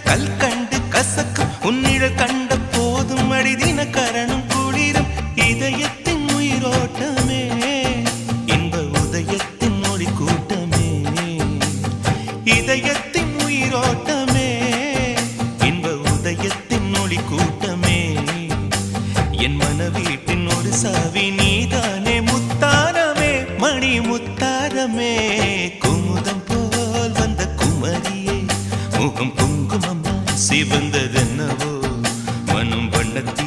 கல் கண்டு கசக்கும் உன்னிழல் கண்ட போதும் அடிதின கரணும் குளிரும் இதயத்தின் உயிரோட்டமே இன்ப உதயத்தின் மொழி கூட்டமே இதயத்தின் உயிரோட்டமே இன்ப உதயத்தின் மொழி கூட்டமே என் மனவீட்டின் ஒரு சாவி நீதானே முத்தாரமே மணி முத்தாரமே குமுதம் போல் வந்த குமரியே முகம் குங்குமம்மா சிவந்ததென்னவோ மனம் வண்ணத்தி